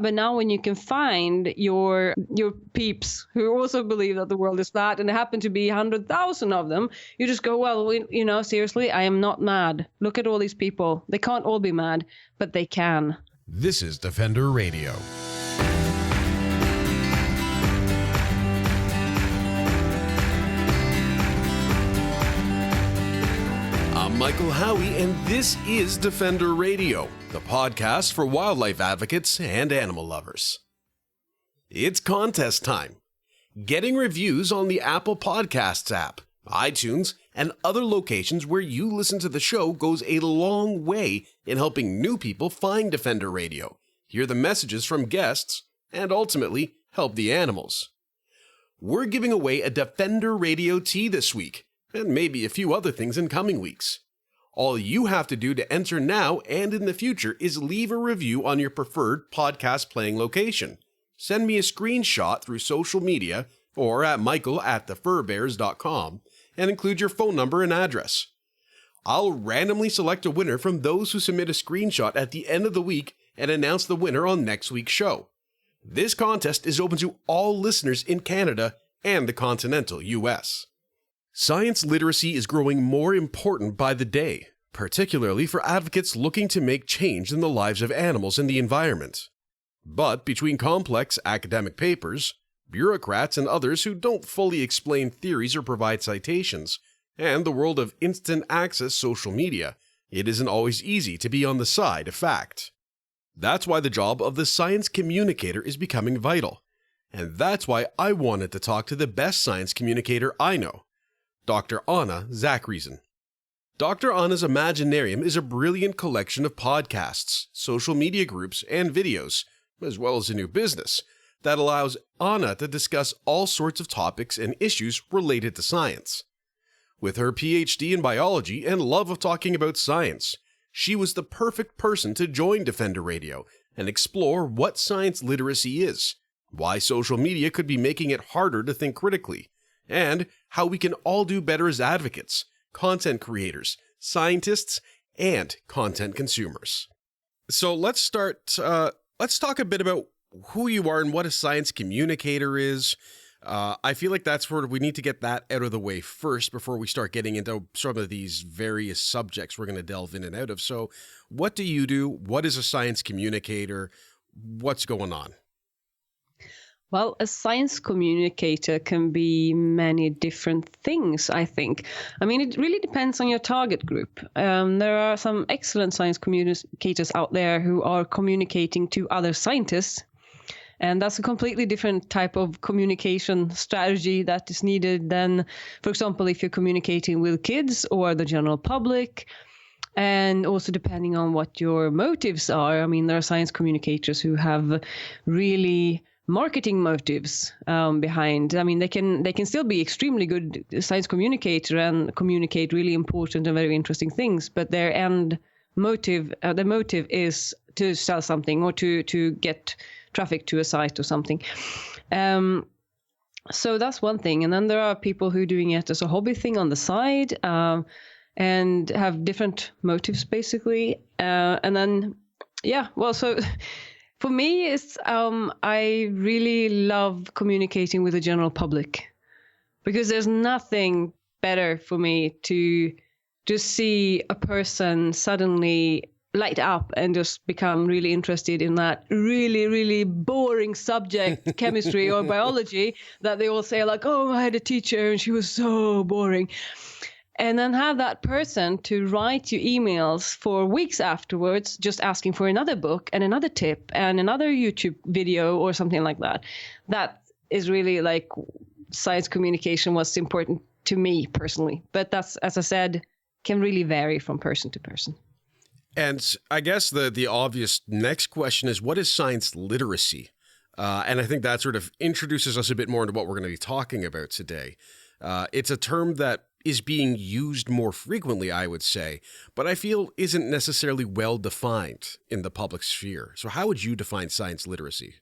But now when you can find your peeps who also believe that the world is flat, and there happen to be 100,000 of them, you just go, well, seriously, I am not mad. Look at all these people. They can't all be mad, but they can. This is Defender Radio. I'm Michael Howie, and this is Defender Radio, the podcast for wildlife advocates and animal lovers. It's contest time. Getting reviews on the Apple Podcasts app, iTunes, and other locations where you listen to the show goes a long way in helping new people find Defender Radio, hear the messages from guests, and ultimately help the animals. We're giving away a Defender Radio tee this week, and maybe a few other things in coming weeks. All you have to do to enter now and in the future is leave a review on your preferred podcast playing location. Send me a screenshot through social media or at michael@thefurbears.com and include your phone number and address. I'll randomly select a winner from those who submit a screenshot at the end of the week and announce the winner on next week's show. This contest is open to all listeners in Canada and the continental US. Science literacy is growing more important by the day, particularly for advocates looking to make change in the lives of animals and the environment. But between complex academic papers, bureaucrats and others who don't fully explain theories or provide citations, and the world of instant access social media, it isn't always easy to be on the side of fact. That's why the job of the science communicator is becoming vital. And that's why I wanted to talk to the best science communicator I know, Dr. Anna Zakrisson. Dr. Anna's Imaginarium is a brilliant collection of podcasts, social media groups, and videos, as well as a new business, that allows Anna to discuss all sorts of topics and issues related to science. With her PhD in biology and love of talking about science, she was the perfect person to join Defender Radio and explore what science literacy is, why social media could be making it harder to think critically, and how we can all do better as advocates, content creators, scientists, and content consumers. So let's start, let's talk a bit about who you are and what a science communicator is. I feel like that's where we need to get that out of the way first before we start getting into some of these various subjects we're going to delve in and out of. So what do you do? What is a science communicator? What's going on? Well, a science communicator can be many different things, I think. I mean, it really depends on your target group. There are some excellent science communicators out there who are communicating to other scientists. And that's a completely different type of communication strategy that is needed than, for example, if you're communicating with kids or the general public. And also depending on what your motives are. I mean, there are science communicators who have really marketing motives behind. I mean, they can still be extremely good science communicator and communicate really important and very interesting things, but their end motive, the motive is to sell something or to get traffic to a site or something. So that's one thing. And then there are people who are doing it as a hobby thing on the side and have different motives, basically. And then, so for me, it's I really love communicating with the general public because there's nothing better for me to just see a person suddenly light up and just become really interested in that really, really boring subject, chemistry or biology, that they all say like, oh, I had a teacher and she was so boring. And then have that person to write you emails for weeks afterwards, just asking for another book and another tip and another YouTube video or something like that. That is really like science communication was important to me personally. But that's, as I said, can really vary from person to person. And I guess the obvious next question is, what is science literacy? And I think that sort of introduces us a bit more into what we're going to be talking about today. It's a term that is being used more frequently, I would say, but I feel isn't necessarily well defined in the public sphere. So how would you define science literacy?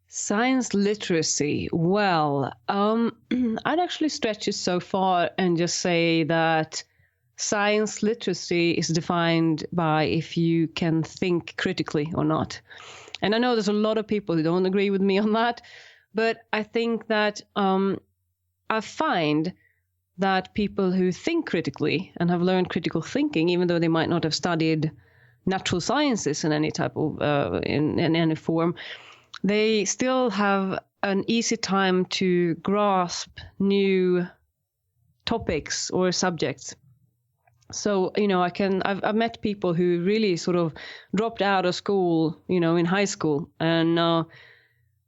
Science literacy. Well, I'd actually stretch it so far and just say that science literacy is defined by if you can think critically or not. And I know there's a lot of people who don't agree with me on that, but I think that I find that people who think critically and have learned critical thinking, even though they might not have studied natural sciences in any type of in any form, they still have an easy time to grasp new topics or subjects. So, I've met people who really sort of dropped out of school, in high school, and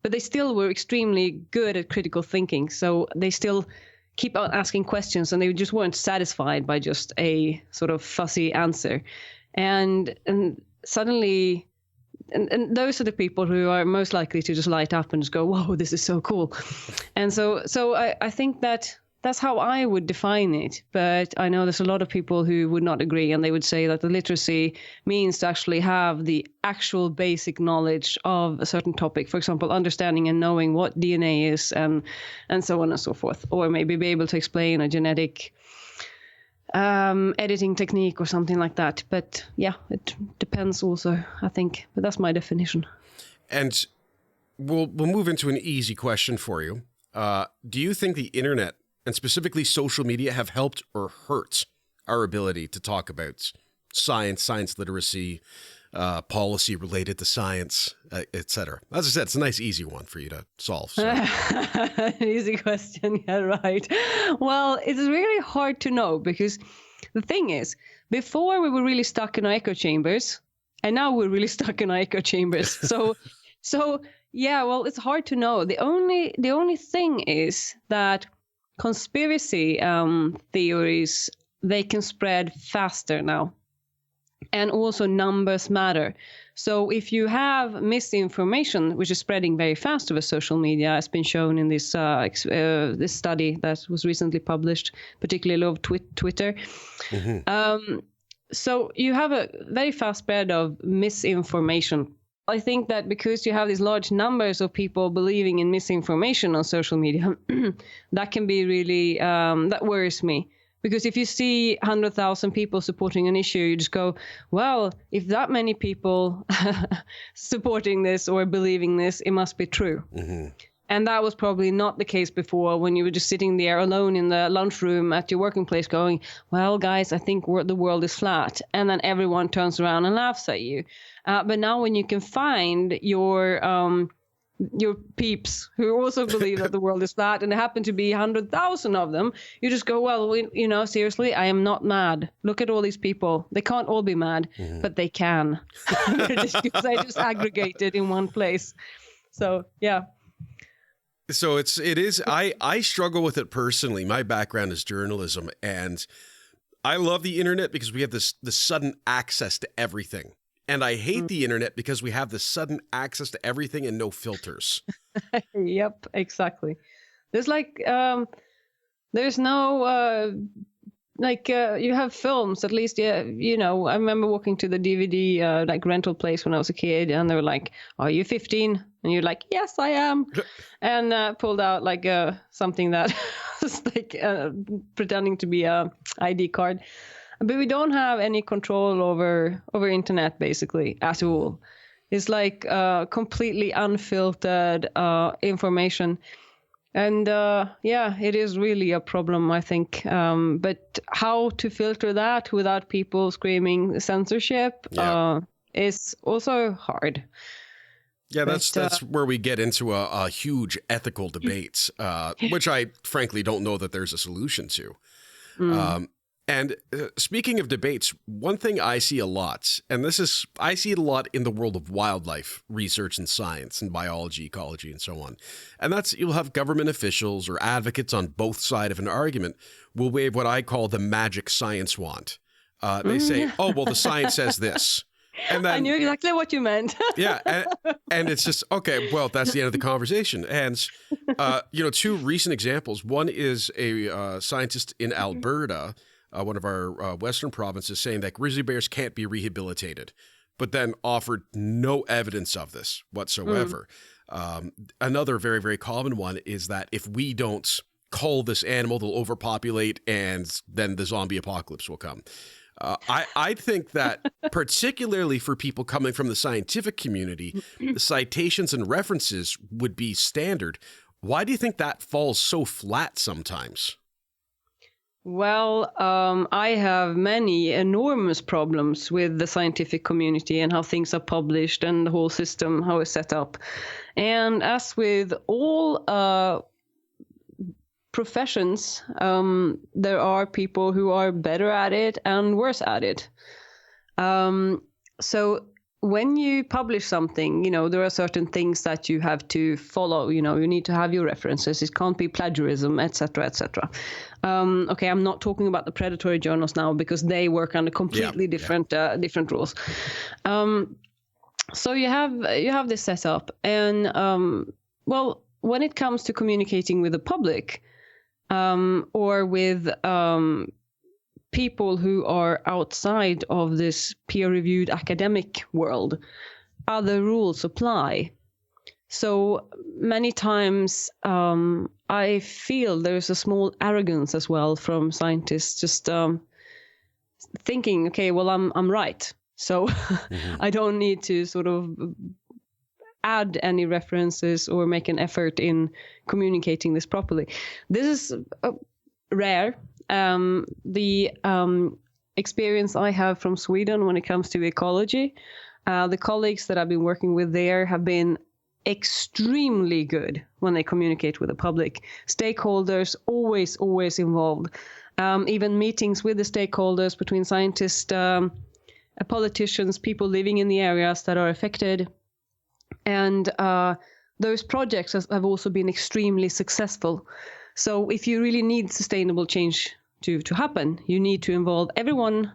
but they still were extremely good at critical thinking. So they still keep on asking questions, and they just weren't satisfied by just a sort of fuzzy answer. And suddenly, and those are the people who are most likely to just light up and just go, whoa, this is so cool. And so I think that's how I would define it. But I know there's a lot of people who would not agree, and they would say that the literacy means to actually have the actual basic knowledge of a certain topic. For example, understanding and knowing what DNA is and so on and so forth. Or maybe be able to explain a genetic editing technique or something like that. But yeah, it depends also, I think. But that's my definition. And we'll move into an easy question for you. Do you think the internet, and specifically social media, have helped or hurt our ability to talk about science literacy, policy related to science, etc.? As I said, it's a nice, easy one for you to solve. So. Easy question, yeah, right. Well, it's really hard to know, because the thing is, before we were really stuck in our echo chambers, and now we're really stuck in our echo chambers. So yeah, well, it's hard to know. The only thing is that conspiracy theories, they can spread faster now. And also numbers matter. So if you have misinformation, which is spreading very fast over social media, has been shown in this this study that was recently published, particularly of Twitter. Mm-hmm. So you have a very fast spread of misinformation. I think that because you have these large numbers of people believing in misinformation on social media, that can be really, that worries me. Because if you see 100,000 people supporting an issue, you just go, well, if that many people supporting this or believing this, it must be true. Mm-hmm. And that was probably not the case before, when you were just sitting there alone in the lunchroom at your working place going, well, guys, I think the world is flat. And then everyone turns around and laughs at you. But now when you can find your peeps who also believe that the world is flat, and there happen to be 100,000 of them, you just go, well, seriously, I am not mad. Look at all these people. They can't all be mad, but they can. Because I just aggregated in one place. So, yeah. So it is, I struggle with it personally. My background is journalism, and I love the internet because we have this sudden access to everything. And I hate the internet because we have this sudden access to everything and no filters. Yep, exactly. There's there's no, you have films, at least, I remember walking to the DVD, rental place when I was a kid, and they were like, are you 15? And you're like, yes, I am. And pulled out something that was pretending to be a ID card. But we don't have any control over internet, basically, at all. It's completely unfiltered information. And it is really a problem, I think. But how to filter that without people screaming censorship is also hard. Yeah, that's where we get into a huge ethical debate, which I frankly don't know that there's a solution to. And speaking of debates, one thing I see a lot, and I see it a lot in the world of wildlife research and science and biology, ecology, and so on. And that's, you'll have government officials or advocates on both sides of an argument will wave what I call the magic science wand. They say, oh, well, the science says this. And then, I knew exactly what you meant. Yeah. And it's just, okay, well, that's the end of the conversation. And, two recent examples. One is a scientist in Alberta, one of our western provinces, saying that grizzly bears can't be rehabilitated, but then offered no evidence of this whatsoever. Another very, very common one is that if we don't cull this animal, they'll overpopulate and then the zombie apocalypse will come. I think that particularly for people coming from the scientific community, the citations and references would be standard. Why do you think that falls so flat sometimes? Well, I have many enormous problems with the scientific community and how things are published and the whole system, how it's set up. And as with all professions, there are people who are better at it and worse at it. So when you publish something, there are certain things that you have to follow. You need to have your references. It can't be plagiarism, etc., etc. Okay, I'm not talking about the predatory journals now because they work under completely different rules. So you have this set up, and well, when it comes to communicating with the public or with people who are outside of this peer-reviewed academic world, other rules apply. So many times I feel there's a small arrogance as well from scientists, just thinking, okay, well, I'm right, so I don't need to sort of add any references or make an effort in communicating this properly. This is rare. The experience I have from Sweden when it comes to ecology, the colleagues that I've been working with there have been extremely good when they communicate with the public. Stakeholders always involved. Even meetings with the stakeholders between scientists, politicians, people living in the areas that are affected. And those projects have also been extremely successful. So if you really need sustainable change to happen, you need to involve everyone,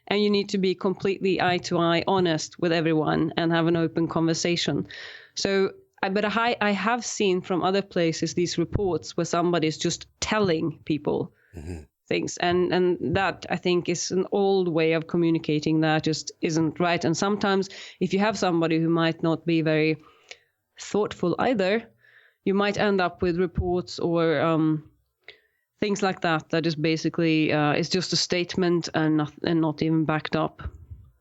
and you need to be completely eye-to-eye honest with everyone and have an open conversation. So, but I have seen from other places these reports where somebody's just telling people things, and that I think is an old way of communicating that just isn't right. And sometimes if you have somebody who might not be very thoughtful either, you might end up with reports or things like that is basically it's just a statement and not even backed up.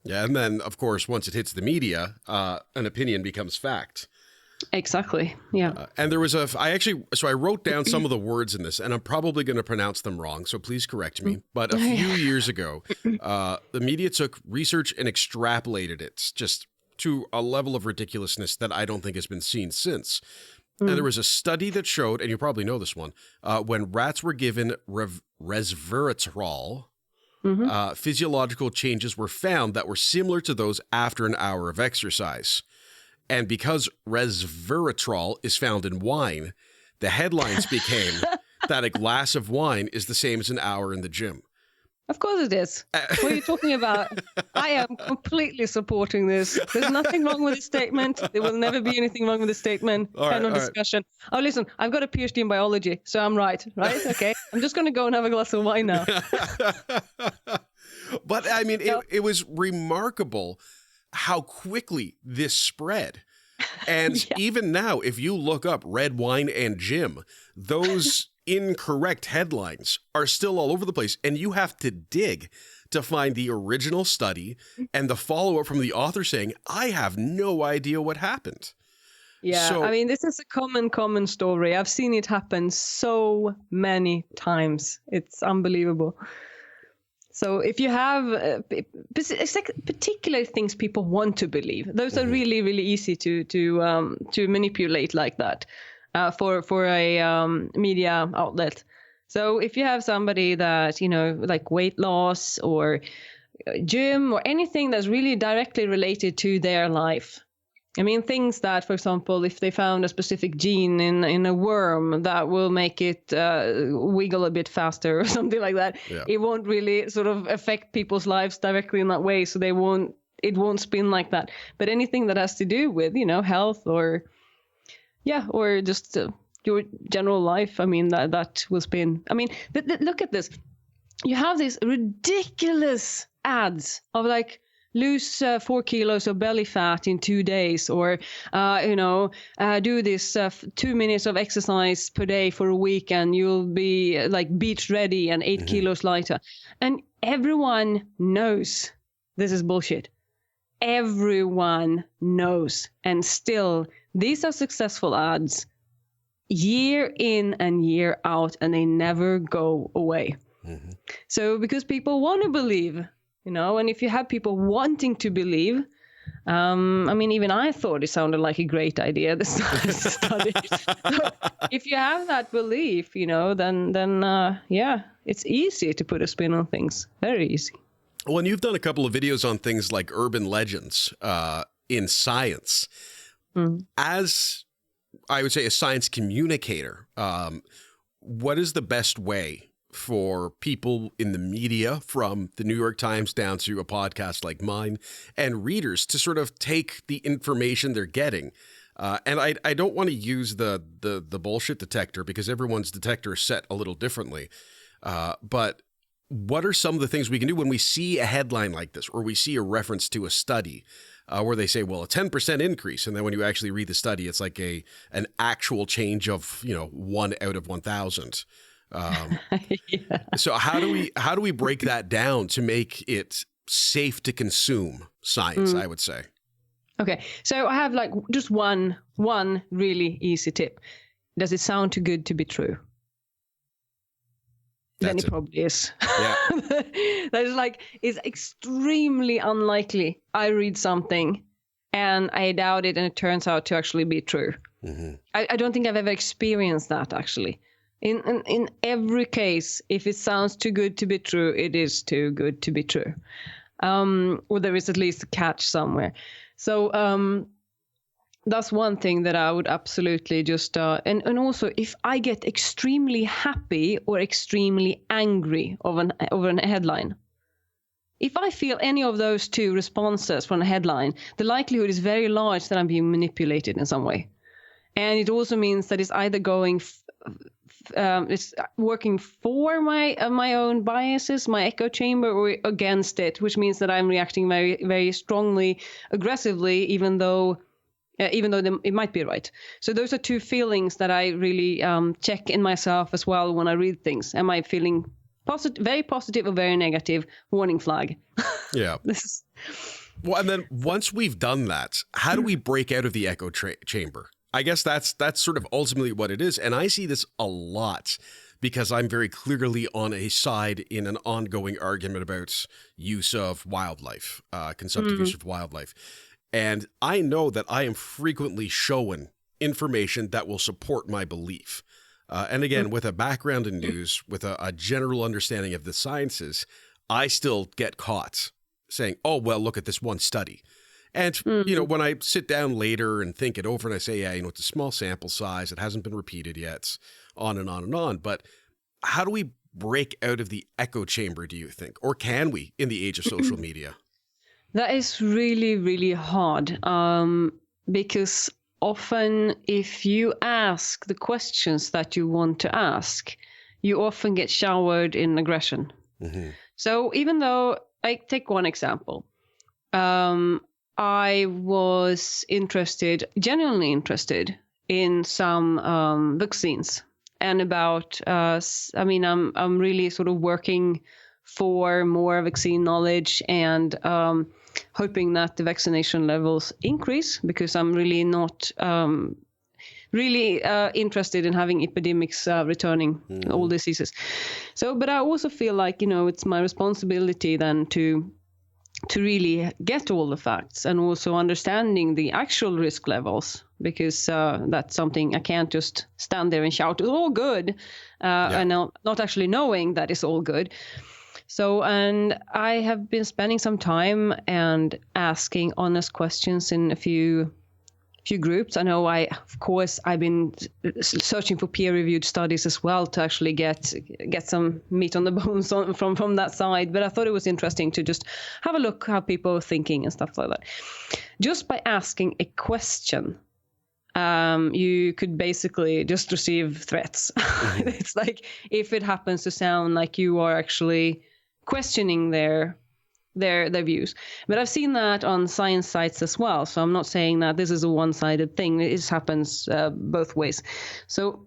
Yeah, and then of course once it hits the media, an opinion becomes fact. Exactly. Yeah. And there was I wrote down some of the words in this, and I'm probably going to pronounce them wrong, so please correct me. But a few years ago, the media took research and extrapolated it just to a level of ridiculousness that I don't think has been seen since. And there was a study that showed, and you probably know this one, when rats were given resveratrol, physiological changes were found that were similar to those after an hour of exercise. And because resveratrol is found in wine, the headlines became that a glass of wine is the same as an hour in the gym. Of course it is. What are you talking about? I am completely supporting this. There's nothing wrong with the statement. There will never be anything wrong with the statement. End of discussion. Right. Oh, listen, I've got a PhD in biology, so I'm right? Okay. I'm just going to go and have a glass of wine now. But I mean, it was remarkable how quickly this spread. And even now, if you look up red wine and gym, those incorrect headlines are still all over the place, and you have to dig to find the original study and the follow-up from the author saying, I have no idea what happened. Yeah, so, I mean, this is a common story. I've seen it happen so many times. It's unbelievable. So if you have particular things people want to believe, those are really, really easy to manipulate like that. For a media outlet. So if you have somebody that, like weight loss or gym or anything that's really directly related to their life. I mean, things that, for example, if they found a specific gene in a worm that will make it wiggle a bit faster or something like that, it won't really sort of affect people's lives directly in that way. So it won't spin like that. But anything that has to do with, health or just your general life. I mean, that will spin. I mean, look at this. You have these ridiculous ads of like, lose 4 kilos of belly fat in 2 days, or, do this 2 minutes of exercise per day for a week and you'll be like beach ready and 8 kilos lighter. And everyone knows this is bullshit. Everyone knows. And still, these are successful ads year in and year out, and they never go away. Mm-hmm. So because people want to believe, and if you have people wanting to believe, even I thought it sounded like a great idea, this study. So if you have that belief, then it's easy to put a spin on things. Very easy. Well, and you've done a couple of videos on things like urban legends in science. As, I would say, a science communicator, what is the best way for people in the media, from the New York Times down to a podcast like mine, and readers to sort of take the information they're getting? And I don't want to use the bullshit detector, because everyone's detector is set a little differently. But what are some of the things we can do when we see a headline like this, or we see a reference to a study where they say, well, a 10% increase, and then when you actually read the study, it's like an actual change of 1 out of 1,000. Yeah. So how do we break that down to make it safe to consume science? I would say. Okay, so I have like just one really easy tip. Does it sound too good to be true? Then it probably is. Yeah. That is like, it's extremely unlikely I read something and I doubt it and it turns out to actually be true. Mm-hmm. I don't think I've ever experienced that, actually. In every case, if it sounds too good to be true, it is too good to be true. Or there is at least a catch somewhere. So that's one thing that I would absolutely just, and also if I get extremely happy or extremely angry over an headline, if I feel any of those two responses from a headline, the likelihood is very large that I'm being manipulated in some way. And it also means that it's either going, it's working for my own biases, my echo chamber, or against it, which means that I'm reacting very, very strongly, aggressively, even though it might be right. So those are two feelings that I really check in myself as well when I read things. Am I feeling very positive or very negative? Warning flag. Yeah. Well, and then once we've done that, how do we break out of the echo chamber? I guess that's sort of ultimately what it is. And I see this a lot because I'm very clearly on a side in an ongoing argument about use of wildlife, consumptive use of wildlife. And I know that I am frequently shown information that will support my belief. And again, with a background in news, with a general understanding of the sciences, I still get caught saying, oh, well, look at this one study. And, when I sit down later and think it over and I say, yeah, it's a small sample size, it hasn't been repeated yet, on and on and on. But how do we break out of the echo chamber, do you think? Or can we in the age of social media? That is really, really hard because often if you ask the questions that you want to ask, you often get showered in aggression. Mm-hmm. So even though, I take one example, I was genuinely interested in some vaccines and about, I'm really sort of working for more vaccine knowledge and hoping that the vaccination levels increase, because I'm really not interested in having epidemics returning, all diseases. So, but I also feel like, it's my responsibility then to really get all the facts and also understanding the actual risk levels, because that's something I can't just stand there and shout, it's all good, and not actually knowing that it's all good. So, and I have been spending some time and asking honest questions in a few groups. I know I've been searching for peer-reviewed studies as well to actually get some meat on the bones from that side. But I thought it was interesting to just have a look how people are thinking and stuff like that. Just by asking a question, you could basically just receive threats. Mm-hmm. It's like if it happens to sound like you are actually questioning their views. But I've seen that on science sites as well. So I'm not saying that this is a one-sided thing. It happens both ways. So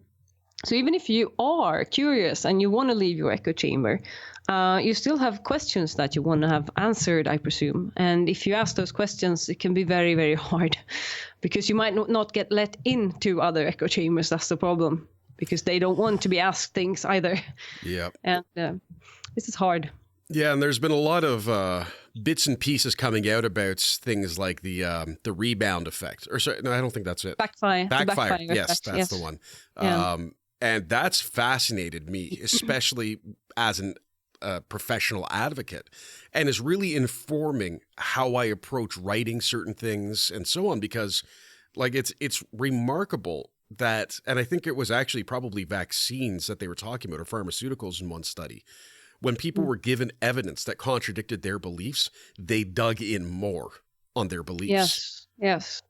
So even if you are curious and you want to leave your echo chamber, you still have questions that you want to have answered, I presume. And if you ask those questions, it can be very, very hard because you might not get let into other echo chambers. That's the problem, because they don't want to be asked things either. Yeah. And this is hard. Yeah, and there's been a lot of bits and pieces coming out about things like the rebound effect. Or sorry, no, I don't think that's it. Backfire. Backfire. Yes, effect. that's the one. Yeah. And that's fascinated me, especially as a professional advocate, and is really informing how I approach writing certain things and so on. Because, like, it's remarkable that, and I think it was actually probably vaccines that they were talking about, or pharmaceuticals in one study. When people were given evidence that contradicted their beliefs, they dug in more on their beliefs. Yes.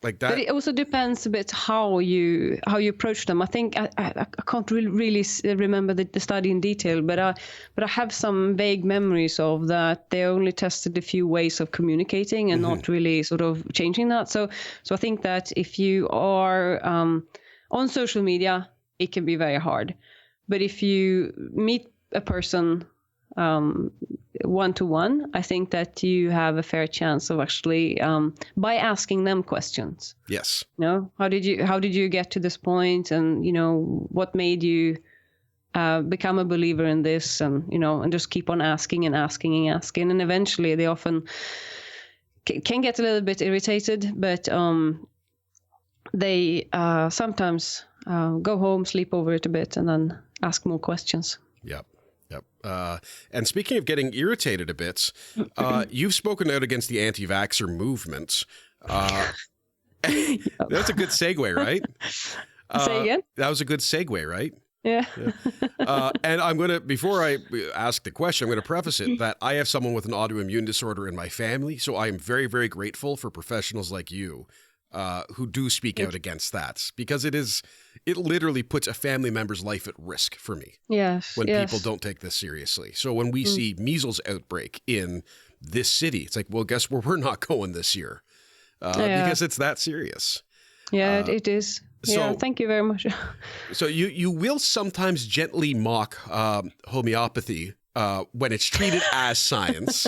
Like that. But it also depends a bit how you approach them. I think I can't really remember the study in detail, but I have some vague memories of that. They only tested a few ways of communicating and not really sort of changing that. So I think that if you are on social media, it can be very hard. But if you meet a person one-to-one, I think that you have a fair chance of actually by asking them questions. Yes. You know, how did you get to this point, and you know, what made you become a believer in this, and you know, and just keep on asking, and eventually they often can get a little bit irritated, but they sometimes go home, sleep over it a bit, and then ask more questions. Yep. And speaking of getting irritated a bit, you've spoken out against the anti-vaxxer movement. That's a good segue, right? Say again? That was a good segue, right? Yeah. And I'm going to, before I ask the question, I'm going to preface it that I have someone with an autoimmune disorder in my family. So I am very, very grateful for professionals like you who do speak out against that, because it literally puts a family member's life at risk for me. Yes. When people don't take this seriously. So when we see measles outbreak in this city, it's like, well, guess where we're not going this year, because it's that serious. Yeah, it is. Yeah, thank you very much. So you will sometimes gently mock homeopathy when it's treated as science.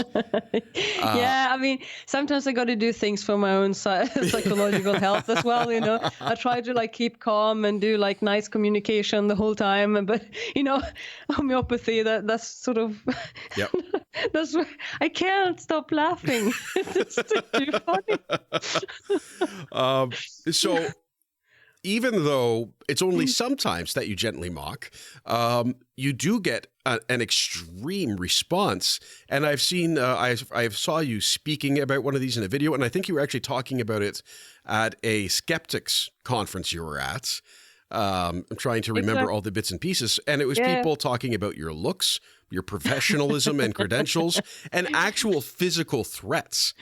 Yeah, I mean, sometimes I got to do things for my own psychological health as well, you know. I try to like keep calm and do like nice communication the whole time, but you know, homeopathy, that's sort of that's I can't stop laughing. It's too funny. So even though it's only sometimes that you gently mock, you do get an extreme response. And I've seen, I saw you speaking about one of these in a video, and I think you were actually talking about it at a skeptics conference you were at. I'm trying to remember all the bits and pieces. And it was people talking about your looks, your professionalism and credentials, and actual physical threats.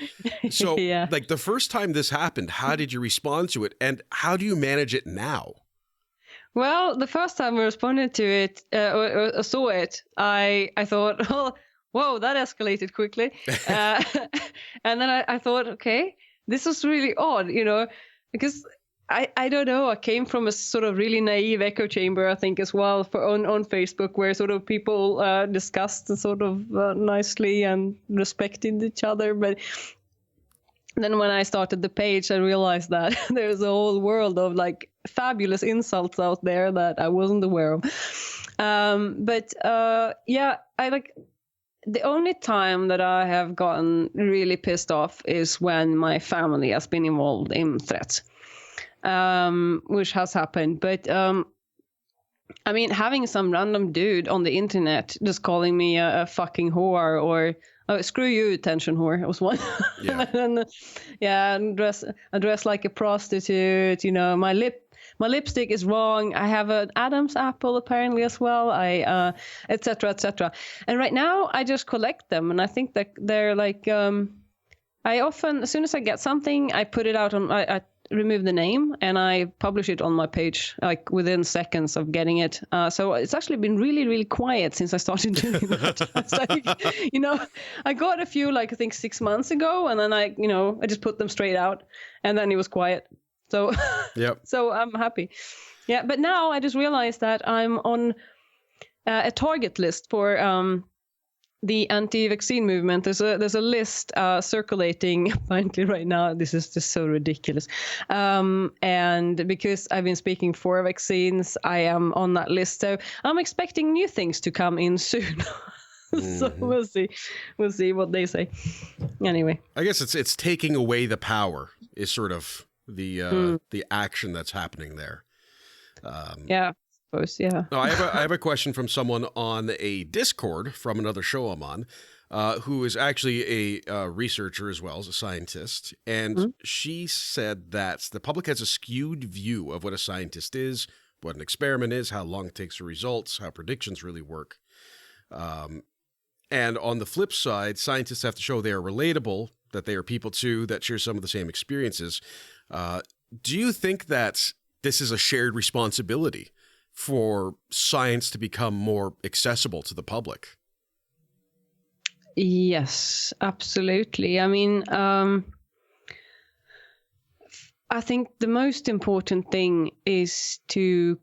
So like the first time this happened, how did you respond to it? And how do you manage it now? Well, the first time I responded to it or saw it, I thought, oh, whoa, that escalated quickly. And then I thought, okay, this was really odd, you know, because I don't know. I came from a sort of really naive echo chamber, I think, as well, on Facebook, where sort of people discussed sort of nicely and respected each other. But then when I started the page, I realized that there's a whole world of like fabulous insults out there that I wasn't aware of. I like. The only time that I have gotten really pissed off is when my family has been involved in threats. Which has happened. But I mean, having some random dude on the internet just calling me a fucking whore, or screw you, attention whore, was one. And dress like a prostitute. You know, my lipstick is wrong. I have an Adam's apple apparently as well. Etc. etc. And right now I just collect them, and I think that they're like. I often, as soon as I get something, I put it out on. I remove the name and I publish it on my page like within seconds of getting it. So it's actually been really, really quiet since I started doing that. It's like, you know, I got a few like I think 6 months ago, and then I just put them straight out, and then it was quiet. So so I'm happy. Yeah, but now I just realized that I'm on a target list for the anti-vaccine movement. There's a list circulating apparently right now. This is just so ridiculous. And because I've been speaking for vaccines, I am on that list. So I'm expecting new things to come in soon. So we'll see what they say. Anyway, I guess it's taking away the power is sort of the action that's happening there. Yeah. Yeah. No, I have a question from someone on a Discord from another show I'm on, who is actually a researcher as well as a scientist. And she said that the public has a skewed view of what a scientist is, what an experiment is, how long it takes for results, how predictions really work. And on the flip side, scientists have to show they are relatable, that they are people too, that share some of the same experiences. Do you think that this is a shared responsibility for science to become more accessible to the public? Yes, absolutely. I mean, I think the most important thing is to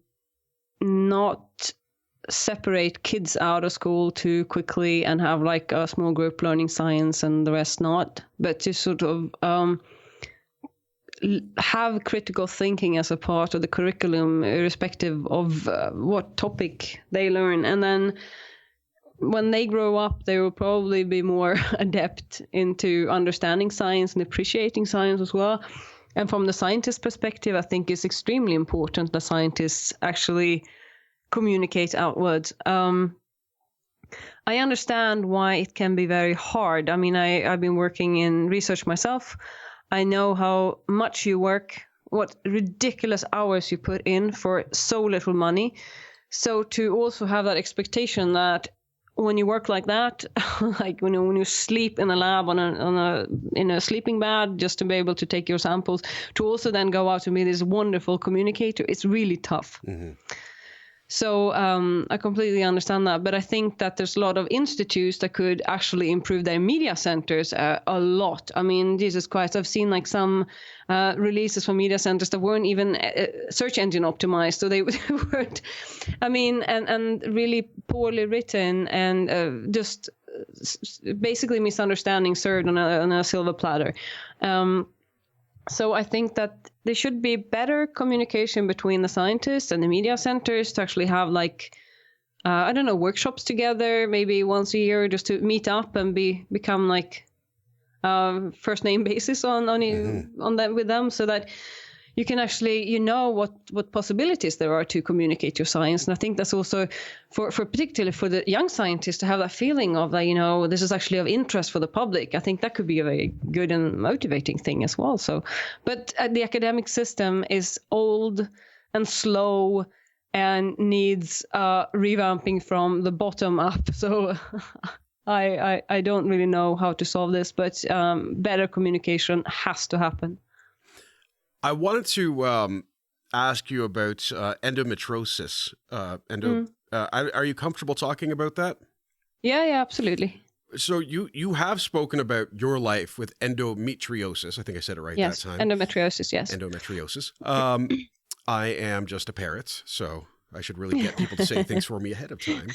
not separate kids out of school too quickly and have like a small group learning science and the rest not, but to sort of have critical thinking as a part of the curriculum, irrespective of what topic they learn. And then when they grow up, they will probably be more adept into understanding science and appreciating science as well. And from the scientist perspective, I think it's extremely important that scientists actually communicate outwards. I understand why it can be very hard. I mean, I've been working in research myself. I know how much you work, what ridiculous hours you put in for so little money. So to also have that expectation that when you work like that, like when you sleep in a lab in a sleeping bag just to be able to take your samples, to also then go out and be this wonderful communicator, it's really tough. So I completely understand that. But I think that there's a lot of institutes that could actually improve their media centers a lot. I mean, Jesus Christ, I've seen like some releases from media centers that weren't even search engine optimized. So they weren't, I mean, and really poorly written and just basically misunderstanding served on a silver platter. So I think that there should be better communication between the scientists and the media centers to actually have like, I don't know, workshops together, maybe once a year, just to meet up and become like first name basis on that with them, so that you can actually, what possibilities there are to communicate your science. And I think that's also for particularly for the young scientists to have that feeling of that, this is actually of interest for the public. I think that could be a very good and motivating thing as well. So, but the academic system is old and slow and needs revamping from the bottom up. So I don't really know how to solve this, but better communication has to happen. I wanted to ask you about endometriosis. Are you comfortable talking about that? Yeah, absolutely. So you have spoken about your life with endometriosis. I think I said it right that time. Endometriosis, yes. Endometriosis. I am just a parrot, so I should really get people to say things for me ahead of time.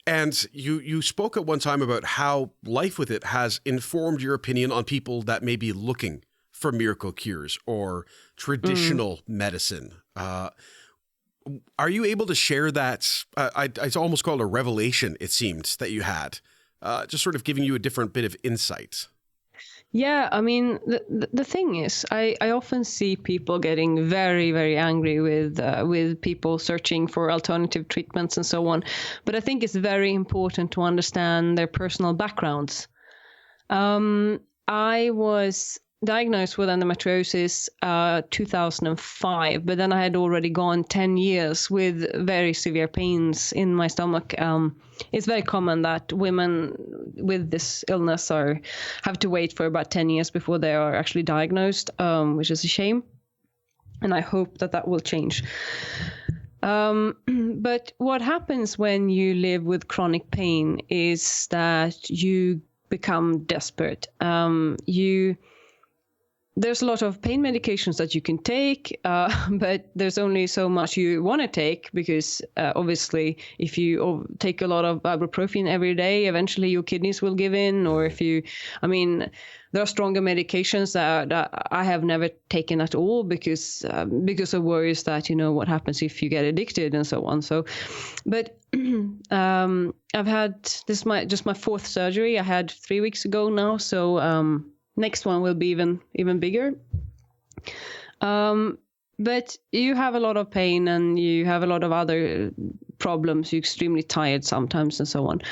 And you spoke at one time about how life with it has informed your opinion on people that may be looking for miracle cures or traditional medicine. Are you able to share that? It's almost called a revelation, it seemed, that you had, just sort of giving you a different bit of insight. Yeah, I mean, the thing is, I often see people getting very, very angry with people searching for alternative treatments and so on. But I think it's very important to understand their personal backgrounds. I was diagnosed with endometriosis 2005, but then I had already gone 10 years with very severe pains in my stomach. It's very common that women with this illness have to wait for about 10 years before they are actually diagnosed, which is a shame. And I hope that will change. But what happens when you live with chronic pain is that you become desperate. there's a lot of pain medications that you can take, but there's only so much you want to take, because obviously if you take a lot of ibuprofen every day, eventually your kidneys will give in. Or if you, I mean, there are stronger medications that I have never taken at all, because of worries that, what happens if you get addicted and so on. So, but I've had this just my fourth surgery. I had 3 weeks ago now. So next one will be even bigger. But you have a lot of pain and you have a lot of other problems. You're extremely tired sometimes and so on.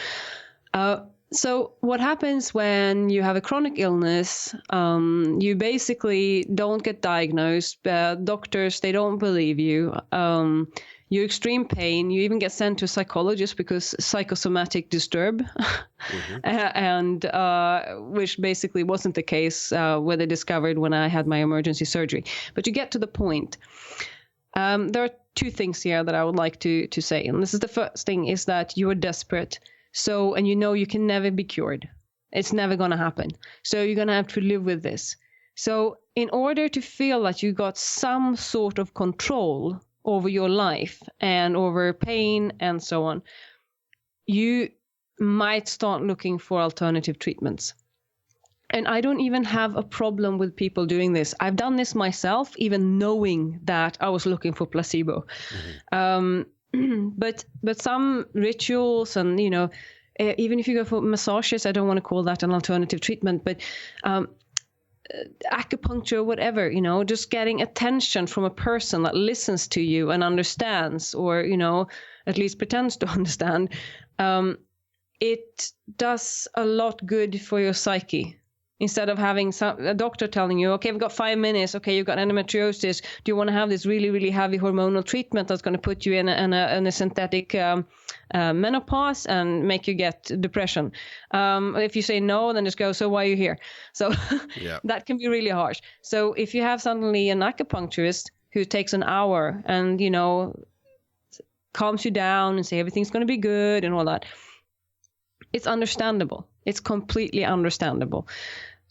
So what happens when you have a chronic illness, you basically don't get diagnosed. Doctors, they don't believe you. You're extreme pain. You even get sent to a psychologist because psychosomatic disturb, and which basically wasn't the case where they discovered when I had my emergency surgery. But you get to the point. There are two things here that I would like to say. And this is the first thing, is that you are desperate. So, and you can never be cured. It's never going to happen. So you're going to have to live with this. So in order to feel that you got some sort of control over your life and over pain and so on, you might start looking for alternative treatments. And I don't even have a problem with people doing this. I've done this myself, even knowing that I was looking for placebo. But some rituals and, even if you go for massages, I don't want to call that an alternative treatment, but acupuncture, whatever, just getting attention from a person that listens to you and understands, or, at least pretends to understand, it does a lot good for your psyche. Instead of having a doctor telling you, okay, we've got 5 minutes. Okay, you've got endometriosis. Do you want to have this really, really heavy hormonal treatment that's going to put you in a synthetic menopause and make you get depression? If you say no, then just go, so why are you here? So that can be really harsh. So if you have suddenly an acupuncturist who takes an hour and, calms you down and say everything's going to be good and all that, it's understandable. It's completely understandable.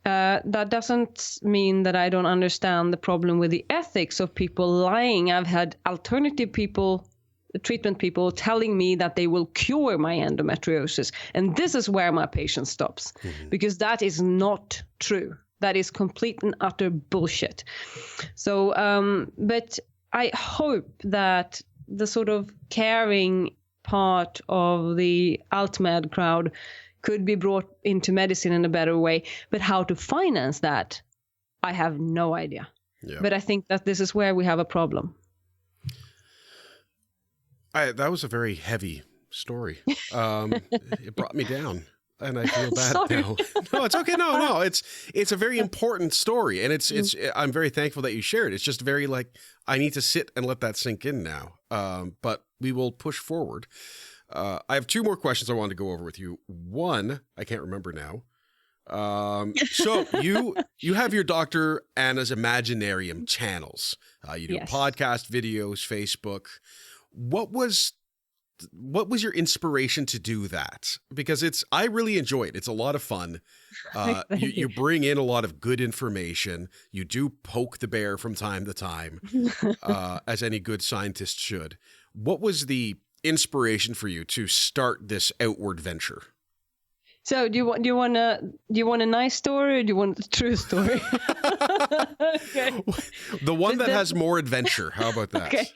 That doesn't mean that I don't understand the problem with the ethics of people lying. I've had alternative treatment people telling me that they will cure my endometriosis. And this is where my patience stops, because that is not true. That is complete and utter bullshit. So, but I hope that the sort of caring part of the alt-med crowd could be brought into medicine in a better way. But how to finance that, I have no idea. Yeah. But I think that this is where we have a problem. That was a very heavy story. It brought me down, and I feel bad now. No, it's okay. No, it's a very important story, and it's I'm very thankful that you shared. It's just very I need to sit and let that sink in now. But we will push forward. I have 2 more questions I wanted to go over with you. One, I can't remember now. So you have your Dr. Anna's Imaginarium channels. You do podcast videos, Facebook. What was your inspiration to do that? Because I really enjoy it. It's a lot of fun. You bring in a lot of good information. You do poke the bear from time to time, as any good scientist should. What was the inspiration for you to start this outward venture? So do you want a nice story, or do you want the true story? Okay. The one that has more adventure. How about that? Okay.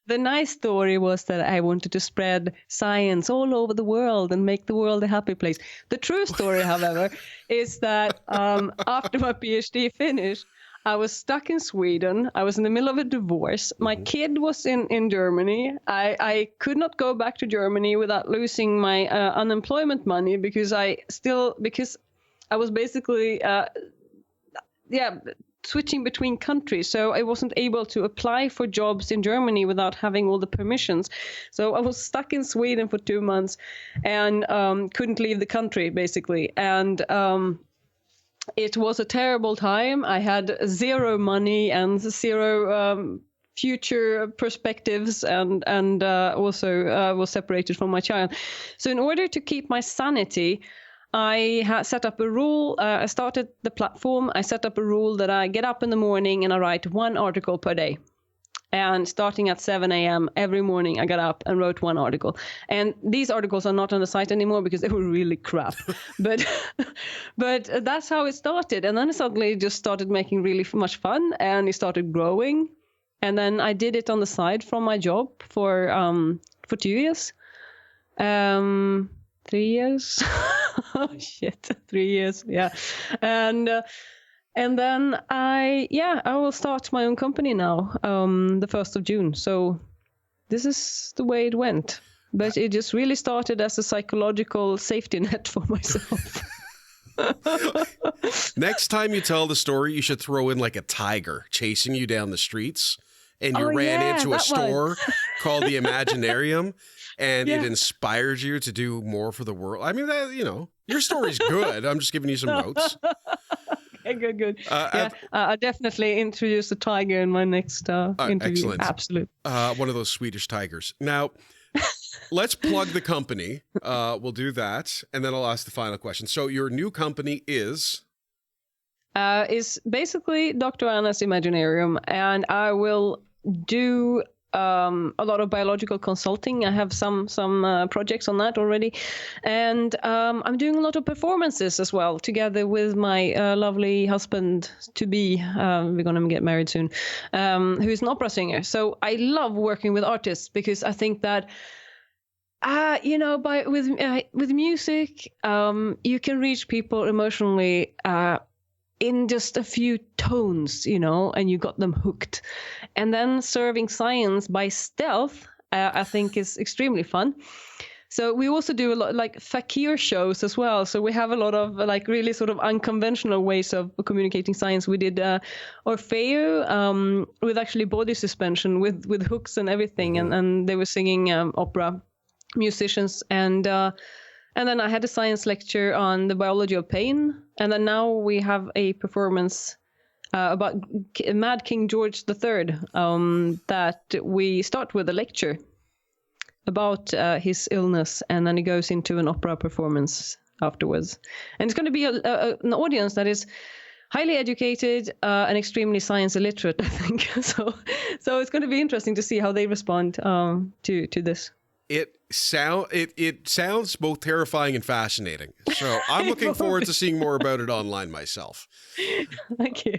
The nice story was that I wanted to spread science all over the world and make the world a happy place. The true story, however, is that after my PhD finished, I was stuck in Sweden. I was in the middle of a divorce. My kid was in Germany. I could not go back to Germany without losing my unemployment money, because I was basically switching between countries. So I wasn't able to apply for jobs in Germany without having all the permissions. So I was stuck in Sweden for 2 months and couldn't leave the country, basically. And it was a terrible time. I had 0 money and 0 future perspectives, and also was separated from my child. So in order to keep my sanity, I set up a rule. I started the platform. I set up a rule that I get up in the morning and I write 1 article per day. And starting at 7 a.m. every morning, I got up and wrote 1 article. And these articles are not on the site anymore because they were really crap. but that's how it started. And then it suddenly just started making really much fun, and it started growing. And then I did it on the side from my job for 2 years. 3 years. Oh, shit. 3 years. Yeah. And then I will start my own company now, the 1st of June. So this is the way it went. But it just really started as a psychological safety net for myself. Next time you tell the story, you should throw in like a tiger chasing you down the streets, and you ran into a store called the Imaginarium, and it inspired you to do more for the world. I mean, your story's good. I'm just giving you some notes. Good. I'll definitely introduce the tiger in my next interview. Excellent. Absolutely. One of those Swedish tigers. Now, let's plug the company. We'll do that, and then I'll ask the final question. So your new company is basically Dr. Anna's Imaginarium, and I will do a lot of biological consulting. I have some projects on that already, and I'm doing a lot of performances as well, together with my lovely husband to be. We're gonna get married soon. Who is an opera singer. So I love working with artists because I think that with music, you can reach people emotionally in just a few tones, and you got them hooked. And then serving science by stealth, I think is extremely fun. So we also do a lot like fakir shows as well. So we have a lot of like really sort of unconventional ways of communicating science. We did Orfeo with actually body suspension with hooks and everything. And they were singing opera musicians. And then I had a science lecture on the biology of pain. And then now we have a performance about Mad King George III that we start with a lecture about his illness, and then it goes into an opera performance afterwards. And it's going to be an audience that is highly educated and extremely science illiterate, I think. So it's going to be interesting to see how they respond to this. It sounds both terrifying and fascinating. So I'm looking forward to seeing more about it online myself. Thank you.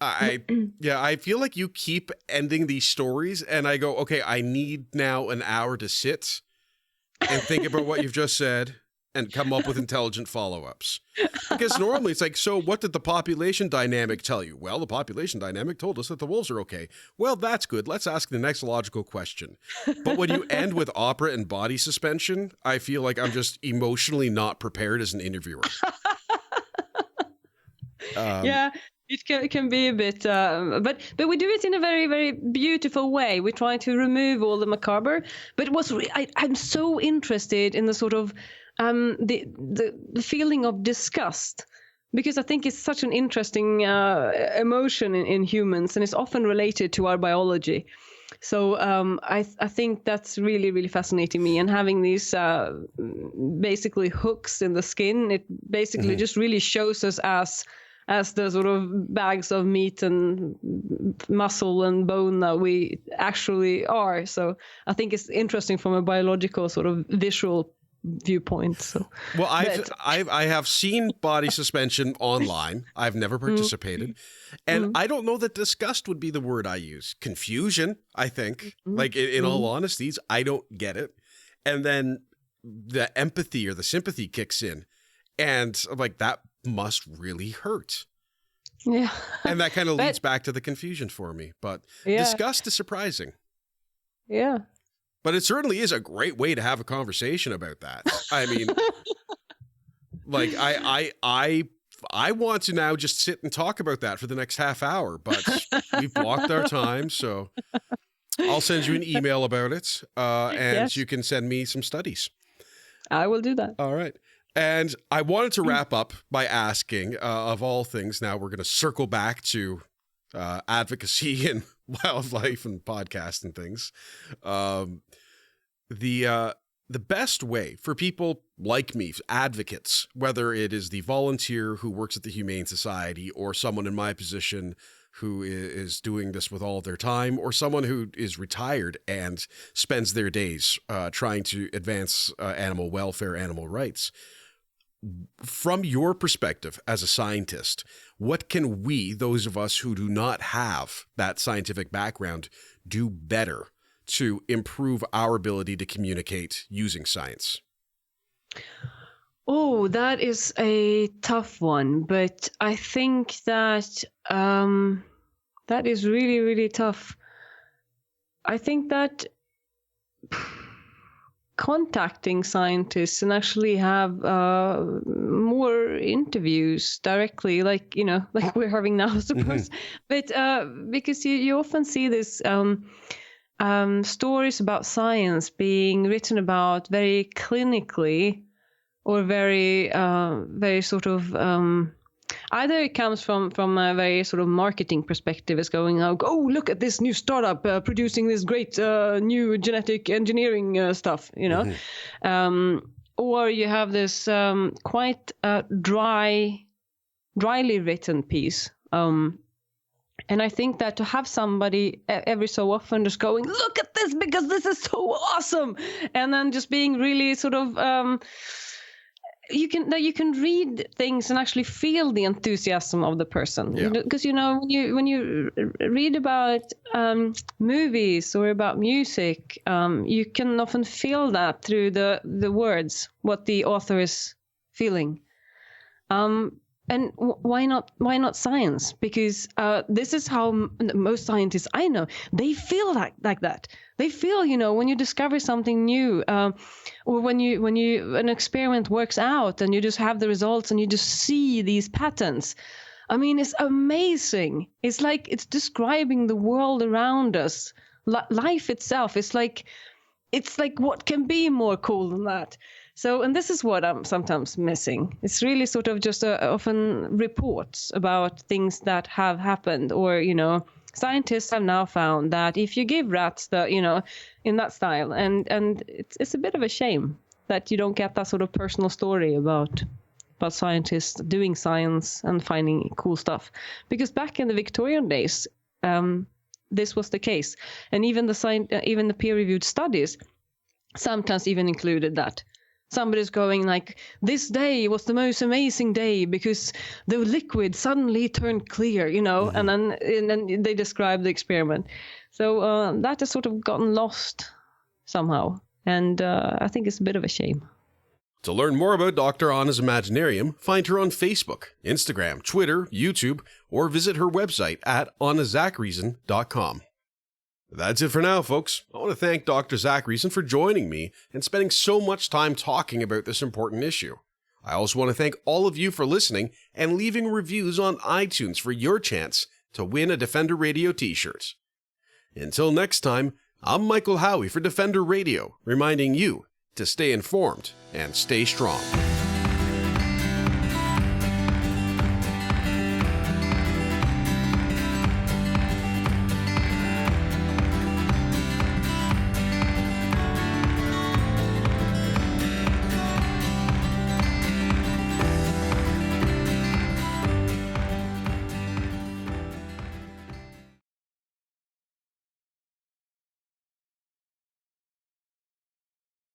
I feel like you keep ending these stories, and I go, okay, I need now an hour to sit and think about what you've just said and come up with intelligent follow-ups. Because normally it's like, so what did the population dynamic tell you? Well, the population dynamic told us that the wolves are okay. Well, that's good. Let's ask the next logical question. But when you end with opera and body suspension, I feel like I'm just emotionally not prepared as an interviewer. It can be a bit, but we do it in a very, very beautiful way. We try to remove all the macabre. But I'm so interested in the sort of the feeling of disgust, because I think it's such an interesting emotion in humans, and it's often related to our biology. So I think that's really, really fascinating me. And having these basically hooks in the skin, it basically just really shows us as the sort of bags of meat and muscle and bone that we actually are. So I think it's interesting from a biological sort of visual viewpoint. So, well, I have seen body suspension online. I've never participated, and I don't know that disgust would be the word I use. Confusion, I think. Like in all honesty, I don't get it, and then the empathy or the sympathy kicks in, and I'm like, that must really hurt. Yeah, and that kind of leads back to the confusion for me. But disgust is surprising. Yeah. But it certainly is a great way to have a conversation about that. I mean, like I want to now just sit and talk about that for the next half hour, but we've blocked our time, so I'll send you an email about it, and you can send me some studies. I will do that. All right. And I wanted to wrap up by asking, of all things, now we're going to circle back to advocacy and wildlife and podcast and things. the best way for people like me, advocates, whether it is the volunteer who works at the Humane Society or someone in my position who is doing this with all of their time, or someone who is retired and spends their days trying to advance animal welfare, animal rights. From your perspective as a scientist, what can we, those of us who do not have that scientific background, do better to improve our ability to communicate using science? Oh, that is a tough one, but I think that that is really, really tough. I think that contacting scientists and actually have more interviews directly, like we're having now, I suppose. But because you often see this stories about science being written about very clinically, or very sort of either it comes from a very sort of marketing perspective, as going out, oh, look at this new startup producing this great new genetic engineering stuff, or you have this quite dryly written piece. And I think that to have somebody every so often just going, look at this because this is so awesome, and then just being really sort of you can read things and actually feel the enthusiasm of the person. Because when you read about movies or about music, you can often feel that through the words, what the author is feeling. And why not science? Because this is how most scientists I know, they feel like that. They feel, when you discover something new, or when an experiment works out and you just have the results and you just see these patterns. I mean, it's amazing. It's like it's describing the world around us, life itself. It's like what can be more cool than that? So, and this is what I'm sometimes missing. It's really sort of just often reports about things that have happened, or, scientists have now found that if you give rats in that style, and it's a bit of a shame that you don't get that sort of personal story about scientists doing science and finding cool stuff. Because back in the Victorian days, this was the case. And even the peer-reviewed studies sometimes even included that. Somebody's going like, this day was the most amazing day because the liquid suddenly turned clear, and then they describe the experiment. So that has sort of gotten lost somehow. And I think it's a bit of a shame. To learn more about Dr. Anna's Imaginarium, find her on Facebook, Instagram, Twitter, YouTube, or visit her website at annazakrisson.com. That's it for now, folks. I want to thank Dr. Zakrisson for joining me and spending so much time talking about this important issue. I also want to thank all of you for listening and leaving reviews on iTunes for your chance to win a Defender Radio t-shirt. Until next time, I'm Michael Howie for Defender Radio, reminding you to stay informed and stay strong.